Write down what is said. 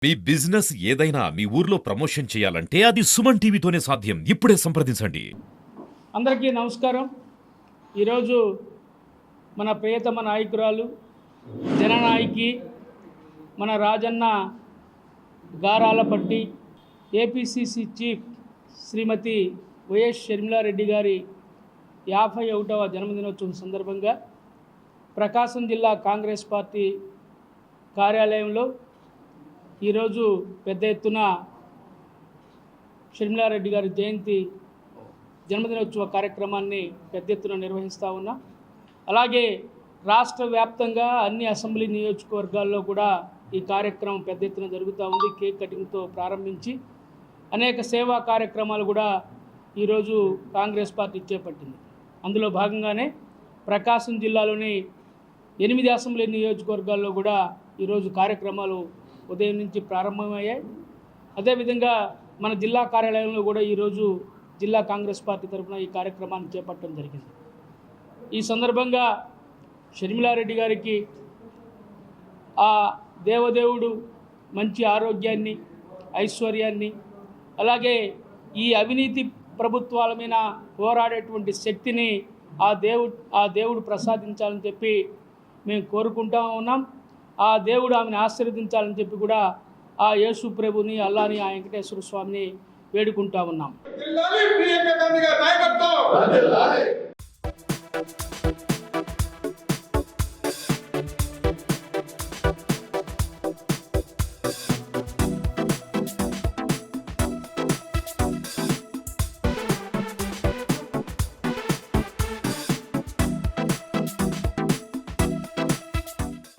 మీ business ఏదైనా మీ ఊర్లో promotion చేయాలంటే అది సుమన్ టీవీతోనే సాధ్యం. ఇప్పుడే సంప్రదించండి. అందరికీ నమస్కారం. ఈరోజు మన ప్రియతమ నాయకురాలు జననాయకి మన రాజన్న గారాలపట్టి ఏపీసీసీ చీఫ్ శ్రీమతి వైఎస్ షర్మిలారెడ్డి గారి 51వ జన్మదినోత్సవం సందర్భంగా ప్రకాశం జిల్లా కాంగ్రెస్ పార్టీ కార్యాలయంలో ఈరోజు పెద్ద ఎత్తున షర్మిలారెడ్డి గారి జన్మదినోత్సవ కార్యక్రమాన్ని పెద్ద ఎత్తున నిర్వహిస్తూ ఉన్నాం. అలాగే రాష్ట్ర వ్యాప్తంగా అన్ని అసెంబ్లీ నియోజకవర్గాల్లో కూడా ఈ కార్యక్రమం పెద్ద ఎత్తున జరుగుతూ ఉంది. కేక్ కటింగ్తో ప్రారంభించి అనేక సేవా కార్యక్రమాలు కూడా ఈరోజు కాంగ్రెస్ పార్టీ చేపట్టింది. అందులో భాగంగానే ప్రకాశం జిల్లాలోని 8 అసెంబ్లీ నియోజకవర్గాల్లో కూడా ఈరోజు కార్యక్రమాలు ఉదయం నుంచి ప్రారంభమయ్యాయి. అదేవిధంగా మన జిల్లా కార్యాలయంలో కూడా ఈరోజు జిల్లా కాంగ్రెస్ పార్టీ తరఫున ఈ కార్యక్రమాన్ని చేపట్టడం జరిగింది. ఈ సందర్భంగా షర్మిలారెడ్డి గారికి ఆ దేవదేవుడు మంచి ఆరోగ్యాన్ని, ఐశ్వర్యాన్ని, అలాగే ఈ అవినీతి ప్రభుత్వాల మీద పోరాడేటువంటి శక్తిని ఆ దేవుడు ప్రసాదించాలని చెప్పి మేము కోరుకుంటా ఉన్నాం. ఆ దేవుడు ఆమెను ఆశీర్వదించాలని చెప్పి కూడా ఆ యేసు ప్రభుని, అల్లాని, ఆ వెంకటేశ్వర స్వామిని వేడుకుంటా ఉన్నాం.